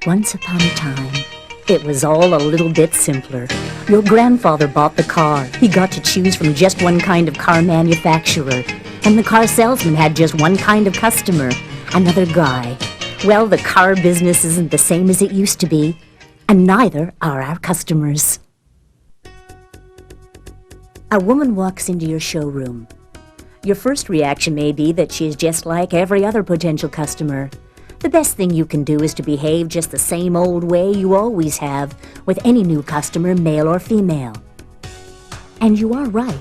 Once upon a time, it was all a little bit simpler. Your grandfather bought the car. He got to choose from just one kind of car manufacturer. And the car salesman had just one kind of customer, another guy. Well, the car business isn't the same as it used to be, and neither are our customers. A woman walks into your showroom. Your first reaction may be that she is just like every other potential customer. The best thing you can do is to behave just the same old way you always have with any new customer, male or female. And you are right,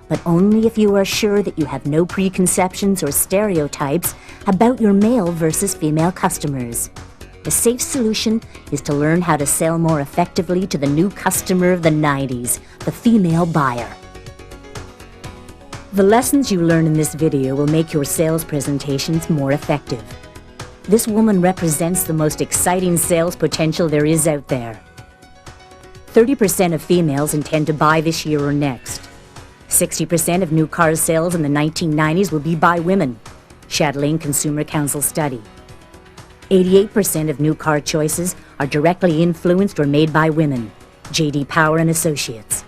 but only if you are sure that you have no preconceptions or stereotypes about your male versus female customers. The safe solution is to learn how to sell more effectively to the new customer of the 90s, the female buyer. The lessons you learn in this video will make your sales presentations more effective. This woman represents the most exciting sales potential there is out there. 30% of females intend to buy this year or next. 60% of new car sales in the 1990s will be by women. Chatelaine Consumer Council study. 88% of new car choices are directly influenced or made by women. J.D. Power and Associates.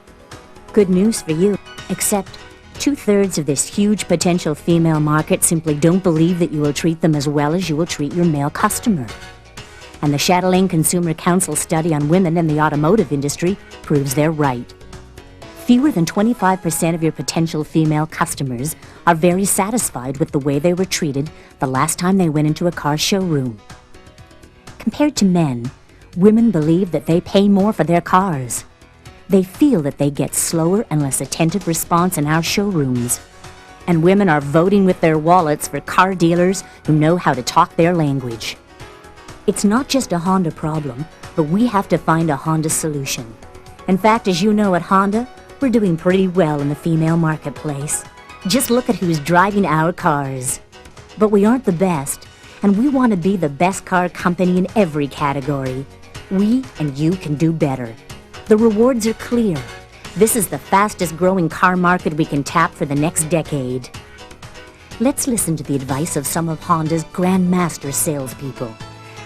Good news for you, except 2/3 of this huge potential female market simply don't believe that you will treat them as well as you will treat your male customer. And the Chatelaine Consumer Council study on women in the automotive industry proves they're right. Fewer than 25% of your potential female customers are very satisfied with the way they were treated the last time they went into a car showroom. Compared to men, women believe that they pay more for their cars. They feel that they get slower and less attentive response in our showrooms. And women are voting with their wallets for car dealers who know how to talk their language. It's not just a Honda problem, but we have to find a Honda solution. In fact, as you know at Honda, we're doing pretty well in the female marketplace. Just look at who's driving our cars. But we aren't the best, and we want to be the best car company in every category. We and you can do better. The rewards are clear. This is the fastest growing car market we can tap for the next decade. Let's listen to the advice of some of Honda's grandmaster salespeople.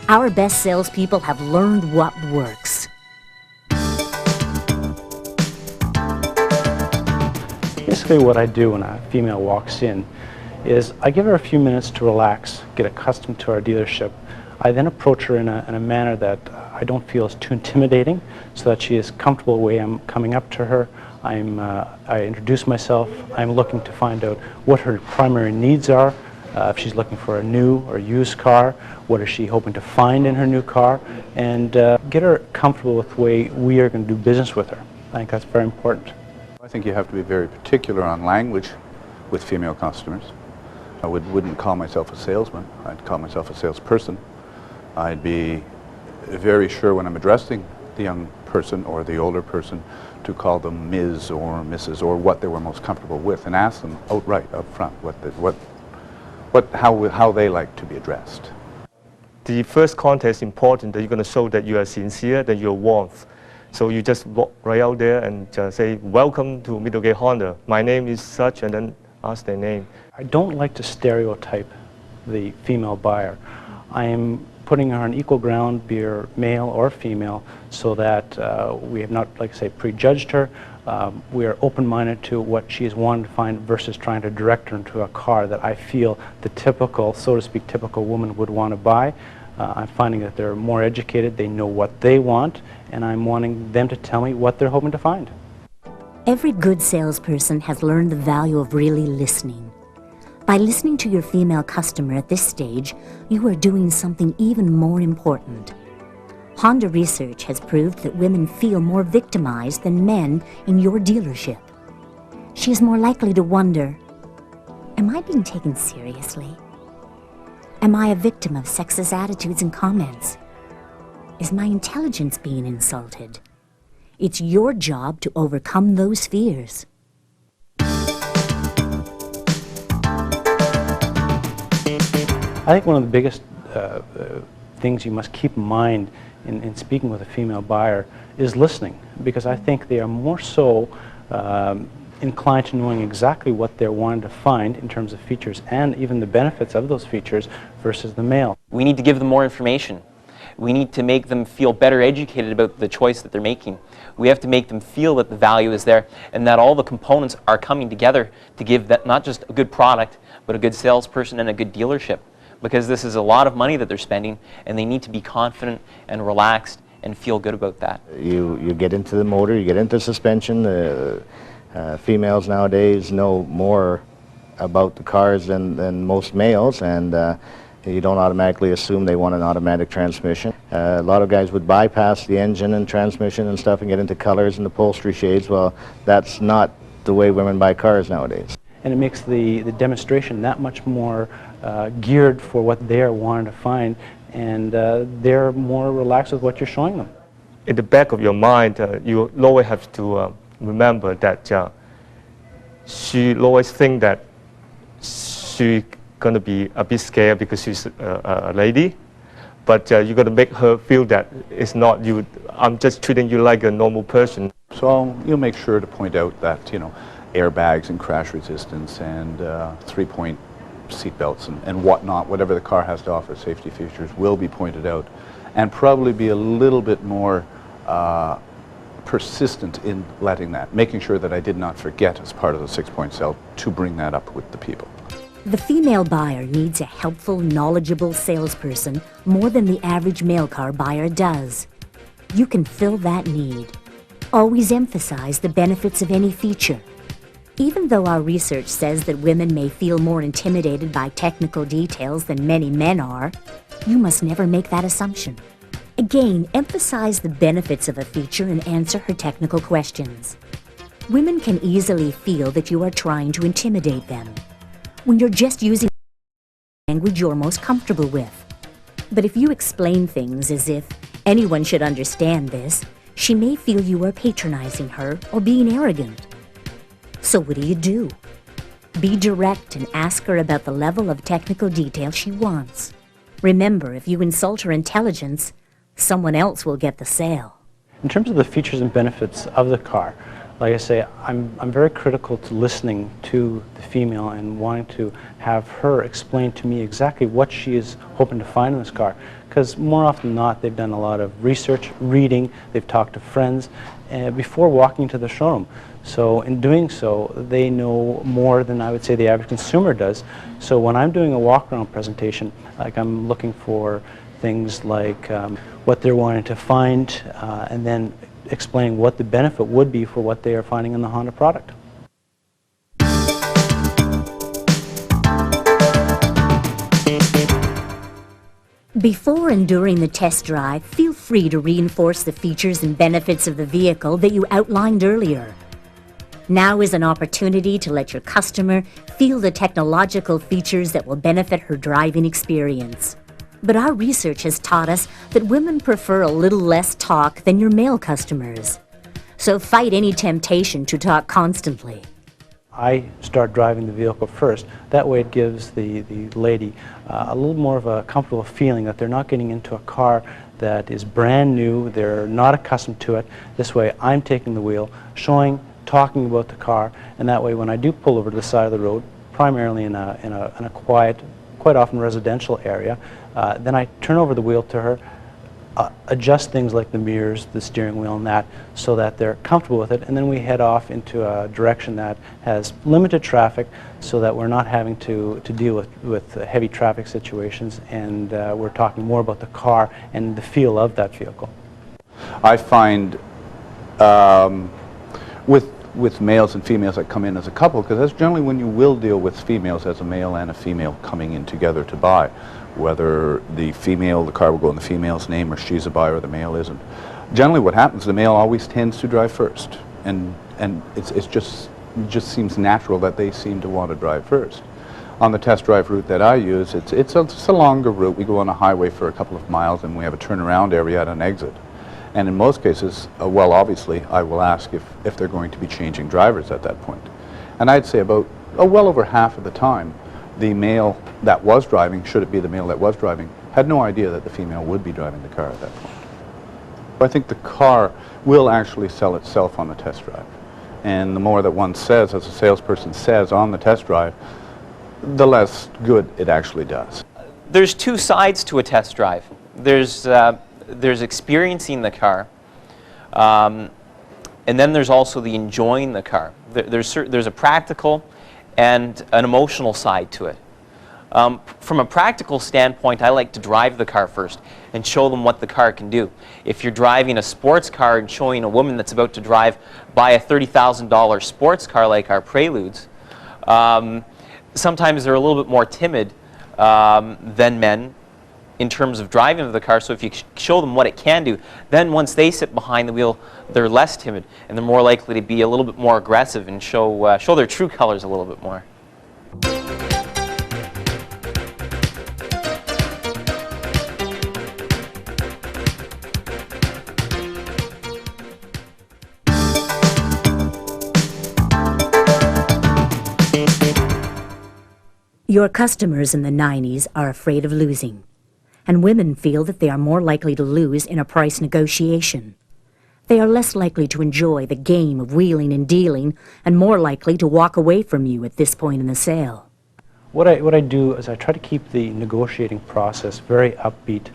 Our best salespeople have learned what works. Basically what I do when a female walks in is I give her a few minutes to relax, get accustomed to our dealership. I then approach her in a manner that I don't feel is too intimidating, so that she is comfortable the way I'm coming up to her. I introduce myself. I'm looking to find out what her primary needs are, if she's looking for a new or used car, what is she hoping to find in her new car, and get her comfortable with the way we are going to do business with her. I think that's very important. I think you have to be very particular on language with female customers. I wouldn't call myself a salesman. I'd call myself a salesperson. I'd be very sure when I'm addressing the young person or the older person to call them Ms. or Mrs. or what they were most comfortable with, and ask them outright up front how they like to be addressed. The first contact is important, that you're going to show that you are sincere, that you're warmth. So you just walk right out there and just say, "Welcome to Middlegate Honda. My name is such," and then ask their name. I don't like to stereotype the female buyer. I am putting her on equal ground, be her male or female, so that we have not, like I say, prejudged her. We are open-minded to what she is wanting to find versus trying to direct her into a car that I feel the typical, so to speak, typical woman would want to buy. I'm finding that they're more educated, they know what they want, and I'm wanting them to tell me what they're hoping to find. Every good salesperson has learned the value of really listening. By listening to your female customer at this stage, you are doing something even more important. Honda research has proved that women feel more victimized than men in your dealership. She is more likely to wonder, am I being taken seriously? Am I a victim of sexist attitudes and comments? Is my intelligence being insulted? It's your job to overcome those fears. I think one of the biggest things you must keep in mind in speaking with a female buyer is listening, because I think they are more so inclined to knowing exactly what they're wanting to find in terms of features and even the benefits of those features versus the male. We need to give them more information. We need to make them feel better educated about the choice that they're making. We have to make them feel that the value is there and that all the components are coming together to give that not just a good product, but a good salesperson and a good dealership. Because this is a lot of money that they're spending, and they need to be confident and relaxed and feel good about that. You get into the motor, you get into suspension. Females nowadays know more about the cars than most males, and you don't automatically assume they want an automatic transmission. A lot of guys would bypass the engine and transmission and stuff and get into colors and upholstery shades. Well, that's not the way women buy cars nowadays. And it makes the demonstration that much more geared for what they're wanting to find, and they're more relaxed with what you're showing them. In the back of your mind, you always have to remember that she always think that she's going to be a bit scared because she's a lady, but you're going to make her feel that it's not you. I'm just treating you like a normal person. So you'll make sure to point out that, airbags and crash resistance and 3-point seat belts and whatnot, whatever the car has to offer safety features will be pointed out, and probably be a little bit more persistent in letting that, making sure that I did not forget as part of the 6-point sell to bring that up with the people. The female buyer needs a helpful, knowledgeable salesperson more than the average male car buyer does. You can fill that need. Always emphasize the benefits of any feature. Even though our research says that women may feel more intimidated by technical details than many men are, you must never make that assumption. Again, emphasize the benefits of a feature and answer her technical questions. Women can easily feel that you are trying to intimidate them when you're just using the language you're most comfortable with. But if you explain things as if anyone should understand this, she may feel you are patronizing her or being arrogant. So what do? Be direct and ask her about the level of technical detail she wants. Remember, if you insult her intelligence, someone else will get the sale. In terms of the features and benefits of the car, like I say, I'm very critical to listening to the female and wanting to have her explain to me exactly what she is hoping to find in this car. Because more often than not, they've done a lot of research, reading, they've talked to friends before walking to the showroom. So in doing so, they know more than I would say the average consumer does. So when I'm doing a walk-around presentation, like I'm looking for things like what they're wanting to find, and then explaining what the benefit would be for what they are finding in the Honda product. Before and during the test drive, feel free to reinforce the features and benefits of the vehicle that you outlined earlier. Now is an opportunity to let your customer feel the technological features that will benefit her driving experience. But our research has taught us that women prefer a little less talk than your male customers. So fight any temptation to talk constantly. I start driving the vehicle first. That way it gives the lady a little more of a comfortable feeling that they're not getting into a car that is brand new, they're not accustomed to it. This way I'm taking the wheel, showing, talking about the car, and that way when I do pull over to the side of the road, primarily in a quiet, quite often residential area, then I turn over the wheel to her, adjust things like the mirrors, the steering wheel and that, so that they're comfortable with it, and then we head off into a direction that has limited traffic so that we're not having to deal with heavy traffic situations, and we're talking more about the car and the feel of that vehicle. I find with males and females that come in as a couple, because that's generally when you will deal with females as a male and a female coming in together to buy. Whether the car will go in the female's name or she's a buyer or the male isn't. Generally what happens, the male always tends to drive first, and it just seems natural that they seem to want to drive first. On the test drive route that I use, it's a longer route. We go on a highway for a couple of miles and we have a turnaround area at an exit. And in most cases, well, obviously, I will ask if they're going to be changing drivers at that point. And I'd say about well over half of the time, the male that was driving, should it be the male that was driving, had no idea that the female would be driving the car at that point. I think the car will actually sell itself on the test drive. And the more that one says, as a salesperson says on the test drive, the less good it actually does. There's two sides to a test drive. There's experiencing the car, and then there's also the enjoying the car. There's a practical and an emotional side to it. From a practical standpoint, I like to drive the car first and show them what the car can do. If you're driving a sports car and showing a woman that's about to buy a $30,000 sports car like our Preludes, sometimes they're a little bit more timid than men in terms of driving the car. So if you show them what it can do, then once they sit behind the wheel, they're less timid and they're more likely to be a little bit more aggressive and show their true colors a little bit more. Your customers in the 90s are afraid of losing, and women feel that they are more likely to lose in a price negotiation. They are less likely to enjoy the game of wheeling and dealing and more likely to walk away from you at this point in the sale. What I do is I try to keep the negotiating process very upbeat,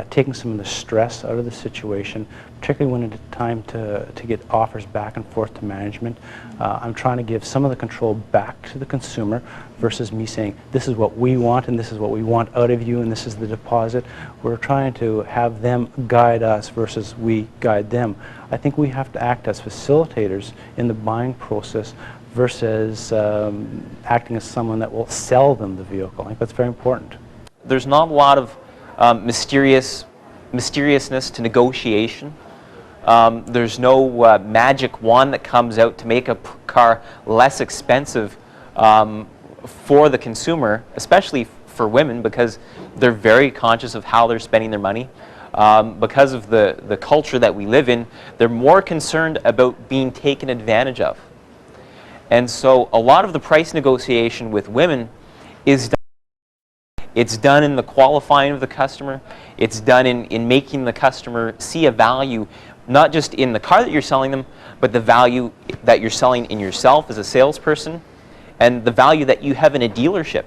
taking some of the stress out of the situation, particularly when it's time to get offers back and forth to management. I'm trying to give some of the control back to the consumer versus me saying, this is what we want and this is what we want out of you and this is the deposit. We're trying to have them guide us versus we guide them. I think we have to act as facilitators in the buying process versus acting as someone that will sell them the vehicle. I think that's very important. There's not a lot of mysteriousness to negotiation. There's no magic wand that comes out to make a car less expensive for the consumer, especially for women, because they're very conscious of how they're spending their money. Because of the culture that we live in, they're more concerned about being taken advantage of. And so a lot of the price negotiation with women is done in the qualifying of the customer. It's done in making the customer see a value, not just in the car that you're selling them, but the value that you're selling in yourself as a salesperson and the value that you have in a dealership.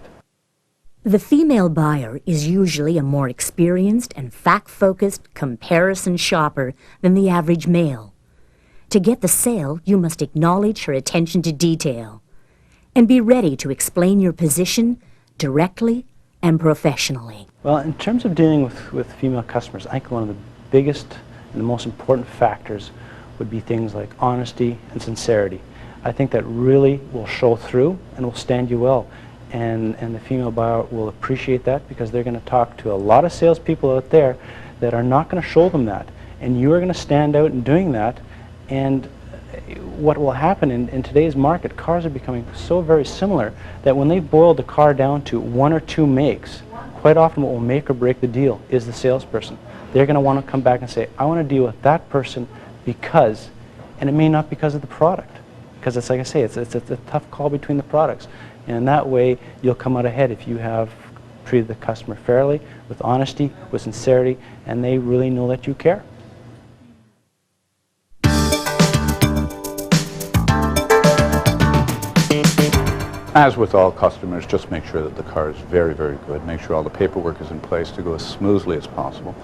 The female buyer is usually a more experienced and fact-focused comparison shopper than the average male. To get the sale, you must acknowledge her attention to detail and be ready to explain your position directly and professionally. Well, in terms of dealing with female customers, I think one of the biggest and the most important factors would be things like honesty and sincerity. I think that really will show through and will stand you well. And the female buyer will appreciate that because they're going to talk to a lot of salespeople out there that are not going to show them that. And you are going to stand out in doing that. And what will happen in today's market, cars are becoming so very similar that when they boil the car down to one or two makes, quite often what will make or break the deal is the salesperson. They're going to want to come back and say, I want to deal with that person because, and it may not be because of the product, because it's like I say, it's a tough call between the products. And in that way, you'll come out ahead if you have treated the customer fairly, with honesty, with sincerity, and they really know that you care. As with all customers, just make sure that the car is very, very good. Make sure all the paperwork is in place to go as smoothly as possible.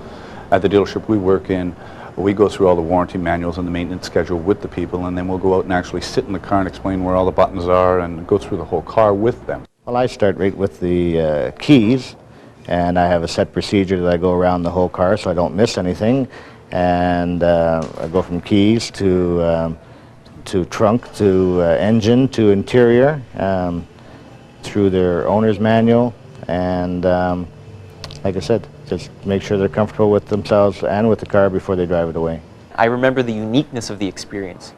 At the dealership we work in, we go through all the warranty manuals and the maintenance schedule with the people, and then we'll go out and actually sit in the car and explain where all the buttons are and go through the whole car with them. Well, I start right with the keys, and I have a set procedure that I go around the whole car so I don't miss anything. And I go from keys to trunk, to engine, to interior, through their owner's manual, and like I said, just make sure they're comfortable with themselves and with the car before they drive it away. I remember the uniqueness of the experience.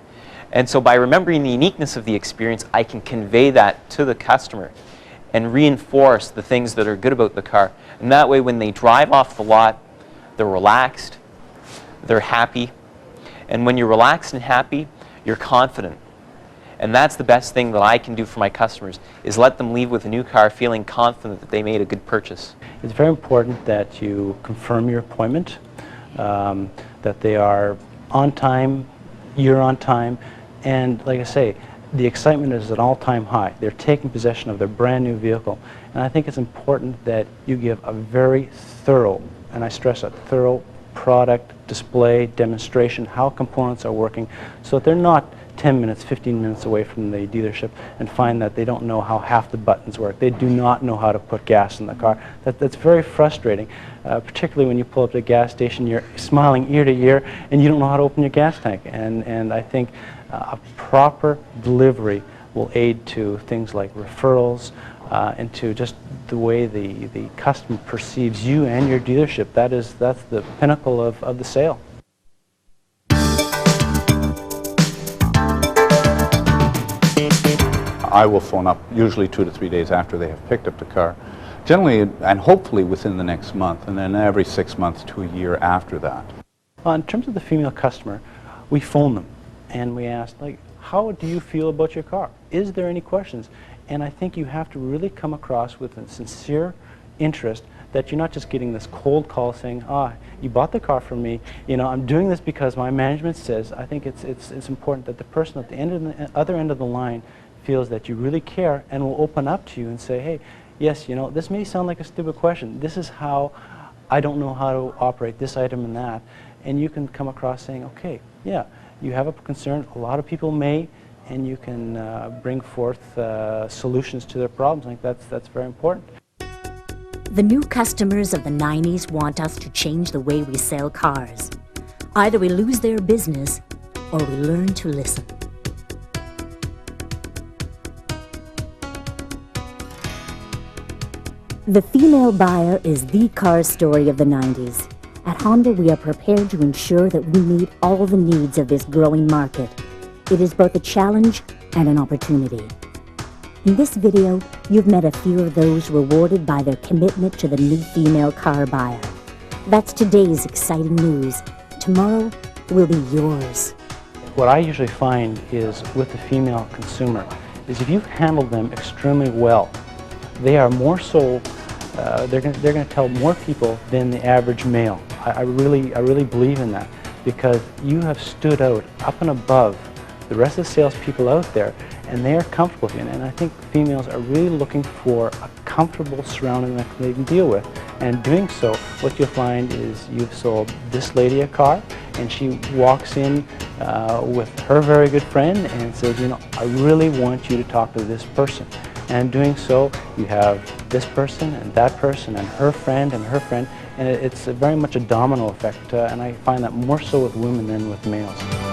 And so by remembering the uniqueness of the experience, I can convey that to the customer and reinforce the things that are good about the car. And that way when they drive off the lot, they're relaxed, they're happy. And when you're relaxed and happy, you're confident. And that's the best thing that I can do for my customers, is let them leave with a new car feeling confident that they made a good purchase. It's very important that you confirm your appointment, that they are on time, you're on time, and like I say, the excitement is at an all-time high. They're taking possession of their brand new vehicle. And I think it's important that you give a very thorough, and I stress a thorough, product display, demonstration, how components are working, so that they're not 10 minutes, 15 minutes away from the dealership and find that they don't know how half the buttons work. They do not know how to put gas in the car. That's very frustrating, particularly when you pull up to a gas station, you're smiling ear to ear, and you don't know how to open your gas tank. And I think a proper delivery will aid to things like referrals, and to just the way the customer perceives you and your dealership. That's the pinnacle of the sale. I will phone up usually 2 to 3 days after they have picked up the car, generally and hopefully within the next month, and then every 6 months to a year after that. In terms of the female customer, we phone them and we ask, like, how do you feel about your car? Is there any questions? And I think you have to really come across with a sincere interest, that you're not just getting this cold call saying, you bought the car from me, I'm doing this because my management says. I think it's important that the person at the other end of the line feels that you really care and will open up to you and say, hey, yes, this may sound like a stupid question. This is how I don't know how to operate this item and that. And you can come across saying, okay, yeah, you have a concern. A lot of people may, and you can bring forth solutions to their problems. I think that's very important. The new customers of the 90s want us to change the way we sell cars. Either we lose their business or we learn to listen. The female buyer is the car story of the 90s. At Honda, we are prepared to ensure that we meet all the needs of this growing market. It is both a challenge and an opportunity. In this video, you've met a few of those rewarded by their commitment to the new female car buyer. That's today's exciting news. Tomorrow will be yours. What I usually find is with the female consumer is if you handle them extremely well, they are more so, they're going to tell more people than the average male. I really believe in that, because you have stood out up and above the rest of the salespeople out there, and they are comfortable with you. And I think females are really looking for a comfortable surrounding that they can deal with. And doing so, what you'll find is you've sold this lady a car, and she walks in with her very good friend and says, I really want you to talk to this person. And doing so, you have this person and that person and her friend, and it's very much a domino effect, and I find that more so with women than with males.